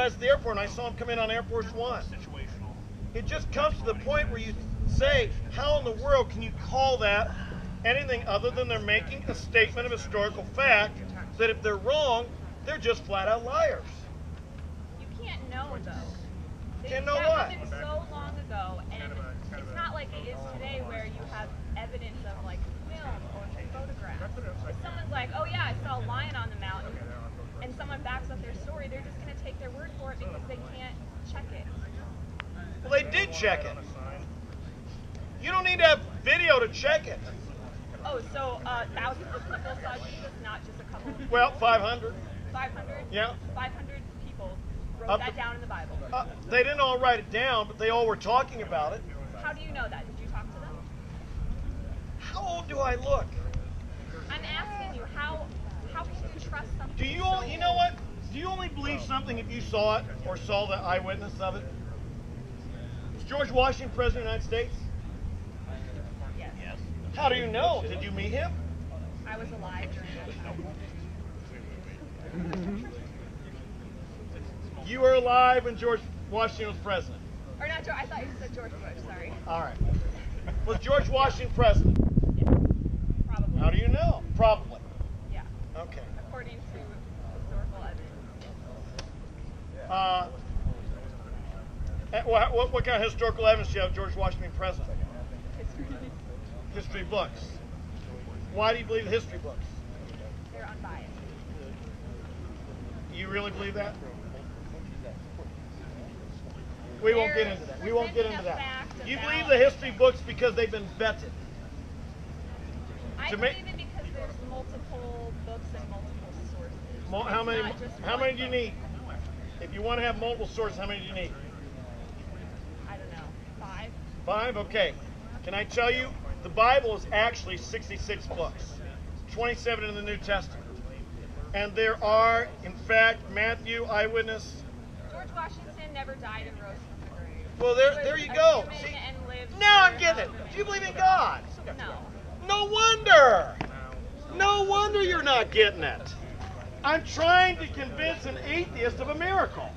I was at the airport and I saw him come in on Air Force One. It just comes to the point where you say, how in the world can you call that anything other than they're making a statement of historical fact that if they're wrong, they're just flat out liars. You can't know, though. Can't know that what? happened so long ago, and it's not like it is today where you have evidence of like film or photographs. If someone's like, oh yeah, I saw a lion on the mountain, and someone backs up their story, they're just going to take their word for it because they can't check it. Well, they did check it. You don't need to have video to check it. Oh, so thousands of people saw Jesus, not just a couple of people? Well, 500. 500? Yeah. 500 people wrote that down in the Bible. They didn't all write it down, but they all were talking about it. How do you know that? Did you talk to them? How old do I look? I'm asking you, how can you trust something? Do you only, you know what? Do you only believe something if you saw it or saw the eyewitness of it? Was George Washington President of the United States? Yes. How do you know? Did you meet him? I was alive during that time. You were alive when George Washington was president. Or not George, I thought you said George Bush, sorry. All right. Was George Washington president? Yeah, probably. How do you know? Probably. Yeah. Okay. According to historical evidence. What kind of historical evidence do you have George Washington being president? History. History books. Why do you believe the history books? They're unbiased. You really believe that? We won't get into that. We won't get into that. You believe the history books because they've been vetted. I believe it because there's multiple books and multiple sources. How many do you need? If you want to have multiple sources, how many do you need? I don't know. 5? 5? Okay. Can I tell you? The Bible is actually 66 books. 27 in the New Testament. And there are, in fact, Matthew, Eyewitness. George Washington never died and rose from the grave. Well, there you go. See, now I'm getting it. Do you believe in God? No. No wonder. No wonder you're not getting it. I'm trying to convince an atheist of a miracle.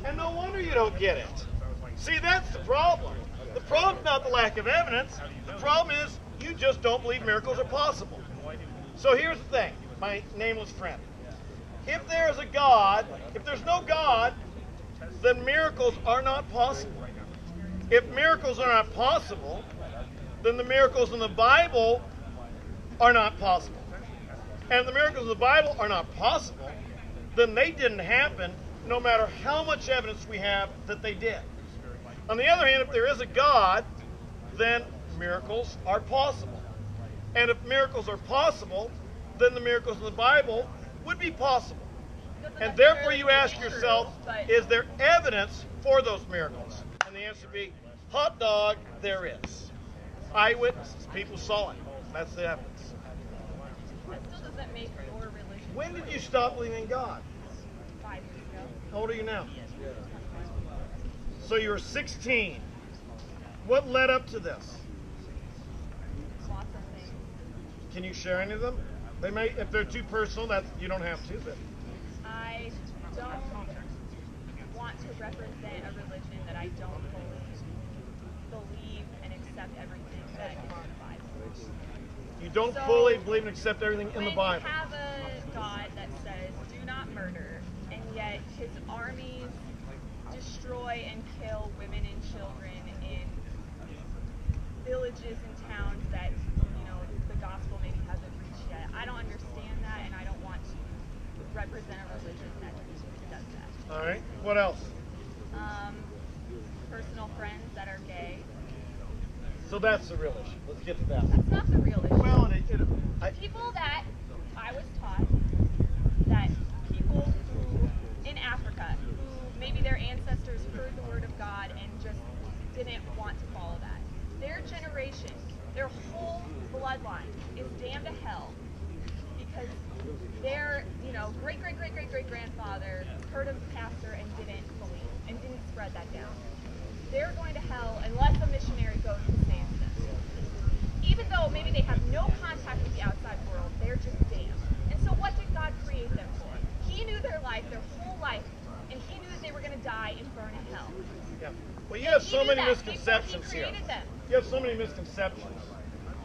And no wonder you don't get it. See, that's the problem. The problem's not the lack of evidence. The problem is you just don't believe miracles are possible. So here's the thing, my nameless friend. If there is a God, if there's no God, then miracles are not possible. If miracles are not possible, then the miracles in the Bible are not possible. And if the miracles in the Bible are not possible, then they didn't happen no matter how much evidence we have that they did. On the other hand, if there is a God, then miracles are possible. And if miracles are possible, then the miracles in the Bible would be possible. And therefore you ask yourself, is there evidence for those miracles? And the answer would be, hot dog, there is. Eyewitnesses, people saw it. That's the evidence. That still doesn't make your religion. When did you stop believing in God? 5 years ago. How old are you now? So you were 16. What led up to this? Lots of things. Can you share any of them? They may, if they're too personal, that you don't have to. But I don't want to represent a religion that I don't fully believe and accept everything that is in the Bible. You don't fully believe and accept everything in the Bible. When you have a God that says, do not murder, and yet his armies destroy and kill women and children in villages and towns that, the gospel maybe hasn't reached yet. I don't understand that, and I don't want to represent a religion that does that. All right. What else? Personal friends that are gay. So that's the real issue. Let's get to that. That's not the real issue. Well, people that I was taught that people who in Africa who maybe their ancestors heard the word of God and just didn't want to follow that. Their generation, their whole bloodline is damned to hell because their, great-great-great-great-great-grandfather heard of the pastor and didn't believe and didn't spread that down. They're going to hell unless a missionary goes and saves them. Even though maybe they have no contact with the outside world, they're just damned. And so what did God create them for? He knew their life, their whole life, and die and burn in hell. Yeah. Well, you have He so knew many that misconceptions before he here. created them. You have so many misconceptions.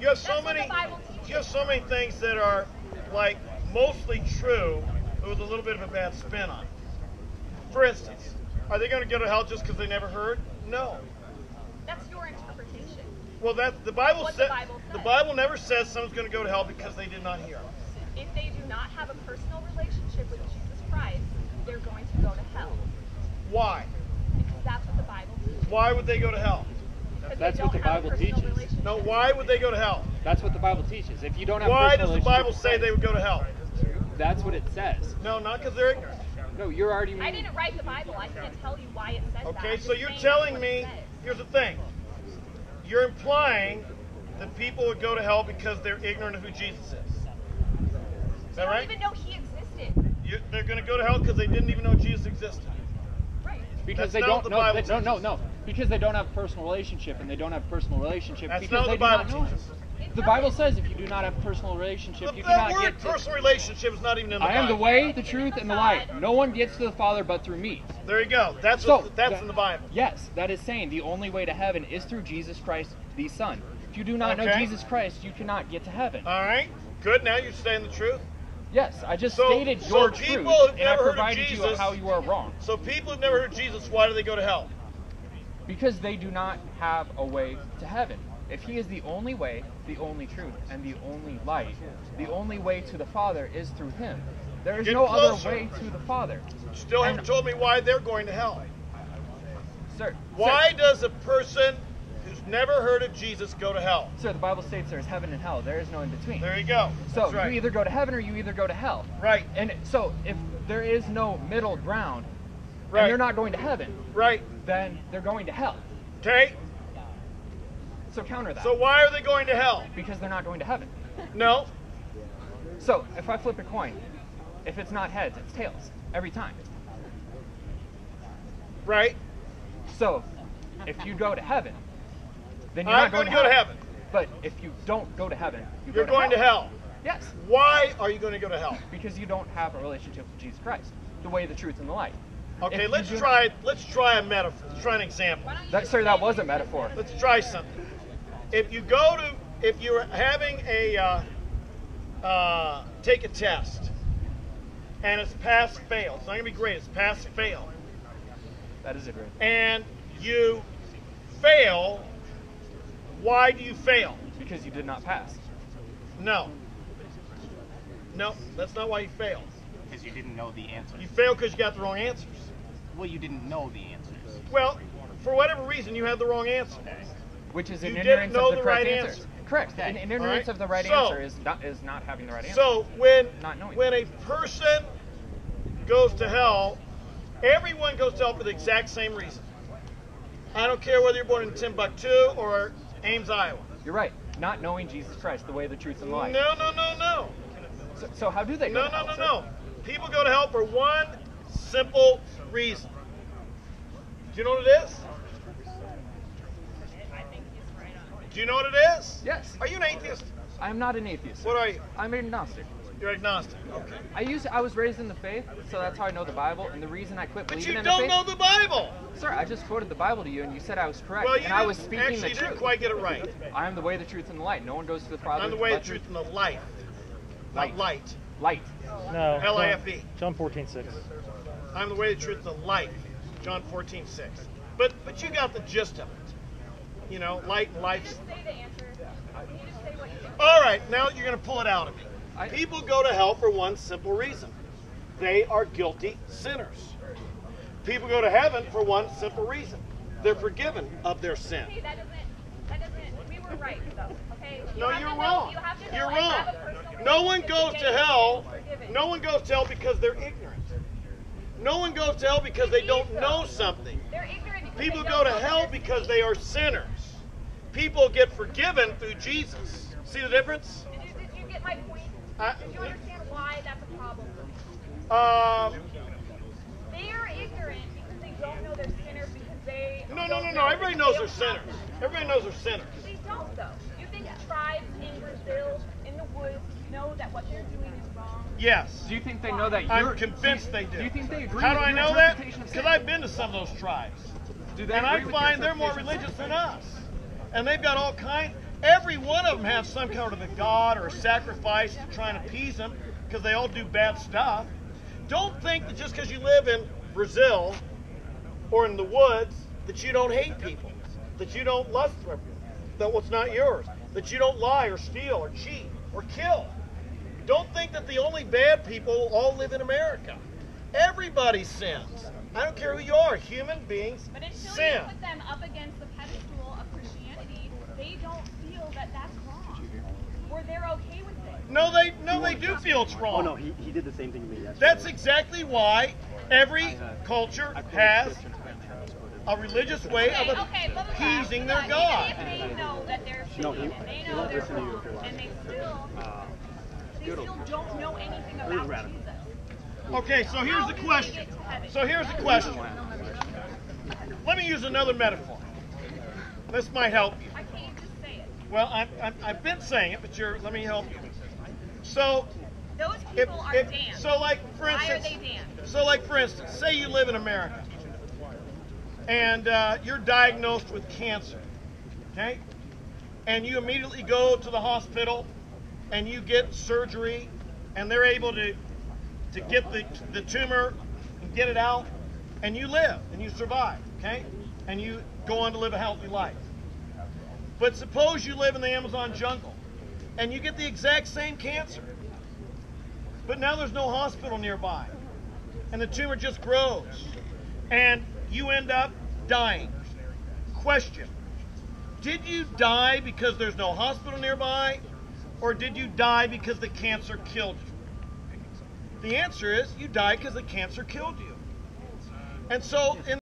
You have so That's what many. the Bible teaches. You have so many things that are like mostly true, but with a little bit of a bad spin on it. For instance, are they going to go to hell just because they never heard? No. That's your interpretation. Well, that the Bible What says. the Bible The says. Bible never says someone's going to go to hell because they did not hear. If they do not have a personal relationship with Jesus Christ, they're going to go to hell. Why? Because that's what the Bible teaches. Why would they go to hell? Because That's they what don't the have a Bible personal teaches. relationship. No. Why would they go to hell? That's what the Bible teaches. If you don't have Why personal does the Bible relationship say with they would go to hell? Christ, that's what it says. No, not because they're ignorant. No, you're already. I didn't write the Bible. I can't tell you why it says that. Okay, I'm so just you're saying telling that's what it me, says. here's the thing. You're implying that people would go to hell because they're ignorant of who Jesus is. Is They that don't right? even know he existed. They're going to go to hell because they didn't even know Jesus existed. Right. Because That's they not don't what the know. Bible No, no, teaches. no. Because they don't have a personal relationship, and they don't have a personal relationship That's because not they what the do not Bible know Him. teaches. The Bible says if you do not have a personal relationship, you That cannot word get to. personal relationship is not even in the I am the Bible. way, the truth, and the light. No one gets to the Father but through me. There you go. That's So that's in the Bible. Yes, that is saying the only way to heaven is through Jesus Christ, the Son. If you do not know Okay. Jesus Christ, you cannot get to heaven. All right. Good. Now you're saying the truth. Yes, I just So- stated so your people truth, who've and I never heard of provided you Jesus- how you are wrong. So people who've never heard of Jesus, why do they go to hell? Because they do not have a way to heaven. If He is the only way, the only truth, and the only light, the only way to the Father is through Him. There is Get no closer. other way to the Father. Still haven't And- told me why they're going to hell. Sir, Why does a person who's never heard of Jesus go to hell? Sir, the Bible states there is heaven and hell. There is no in between. There you go. So That's right. you either go to heaven or you either go to hell. Right. And so if there is no middle ground, Right. and they're not going to heaven, Right. then they're going to hell. Okay. So counter that. So why are they going to hell? Because they're not going to heaven. No. So if I flip a coin, if it's not heads, it's tails every time. Right. So if you go to heaven, then you're I'm not going going to go to heaven. But if you don't go to heaven, You're going to hell. Yes, Why are you going to go to hell? because you don't have a relationship with Jesus Christ, the way, the truth, and the light. Okay, If let's you do- try. Let's try a metaphor. Let's try an example. Why don't you That, just sir, that say was a what you metaphor. said? Let's try something. If you're having take a test, and it's pass fail. It's not gonna be great. It's pass fail, That is it, right? and you fail. Why do you fail? Because you did not pass. No. No, that's not why you fail. Because you didn't know the answers. You fail because you got the wrong answers. Well, you didn't know the answers. Well, for whatever reason, you had the wrong answer. Which is an You ignorance didn't know of the the correct right answer. answer. Correct. Okay. An ignorance All right. of the right So- answer is not having the right answer. So when Not knowing. when a person goes to hell, everyone goes to hell for the exact same reason. I don't care whether you're born in Timbuktu or Ames, Iowa. You're right. Not knowing Jesus Christ, the way, the truth, and the light. No, no, no, no. So how do they go No, to no, hell, no, sir? no. People go to hell for one simple reason. Do you know what it is? I think he's right on. Do you know what it is? Yes. Are you an atheist? I am not an atheist. What are you? I'm agnostic. You're agnostic. Okay. I was raised in the faith, so that's how I know the Bible. And the reason I quit But believing you in the don't faith, know the Bible. sir, I just quoted the Bible to you, and you said I was correct, Well, you and I was didn't- speaking actually the you truth. didn't quite get it right. I am the way, the truth, and the light. No one goes to the Father. I'm the way, the but through truth, and the life. Not light. light. No. L-I-F-E. John 14:6. I'm the way, the truth, and the life. John 14:6. But you got the gist of it. You know, light and life. Just say the answer. Can you just say what you think? All right, now you're going to pull it out of me. I- People go to hell for one simple reason. They are guilty sinners. People go to heaven for one simple reason. They're forgiven of their sin. Okay, that doesn't, we were right though, okay? You No, have you're to know- wrong. you have to know You're and have wrong. a personal No one relationship goes get to hell. forgiven. No one goes to hell because they're ignorant. No one goes to hell because they don't know something. They're ignorant because People they go don't to know hell this. because they are sinners. People get forgiven through Jesus. See the difference? Did you get my point? Did you understand why that's a problem? They are ignorant because they don't know they're sinners because they No. don't know Everybody that knows they they're don't have- sinners. Everybody knows they're sinners. They don't though. You think tribes in Brazil, in the woods, know that what they're doing is wrong? Yes. Do you think they know that you're... I'm convinced they do. Do you think they agree How do with I your know that? interpretation of Because sin? I've been to some of those tribes. Do they And I agree with your find they're more interpretation of religious sin? than us. And they've got all kinds. Every one of them have some kind of a god or a sacrifice to try and appease them because they all do bad stuff. Don't think that just because you live in Brazil or in the woods that you don't hate people, that you don't lust for that what's not yours, that you don't lie or steal or cheat or kill. Don't think that the only bad people all live in America. Everybody sins. I don't care who you are. Human beings But until sin. you put them up against the pedestal of Christianity, they don't feel that that's wrong, or they're okay with it. No, they do feel it's wrong. Oh no, he did the same thing to me yesterday. That's exactly why every culture has a religious way of Okay, blah, blah, blah. appeasing Blah, their blah. God. Even if they know that they're No, sinning, he- and they he know won't they're listen to you wrong, for a while. and they still don't know anything about radical. Jesus. Okay, so here's How the do they question. get to heaven? So here's the question. Let me use another metaphor. This might help you. I can't just say it. Well, I've been saying it, but let me help you. So, Those if, people are if damned. so, like for Why are instance, they damned? so like for instance, say you live in America, and you're diagnosed with cancer, okay, and you immediately go to the hospital, and you get surgery, and they're able to get the tumor and get it out, and you live and you survive, okay, and you go on to live a healthy life. But suppose you live in the Amazon jungle, and you get the exact same cancer, but now there's no hospital nearby, and the tumor just grows, and you end up dying. Question: did you die because there's no hospital nearby, or did you die because the cancer killed you? The answer is you died because the cancer killed you. And so in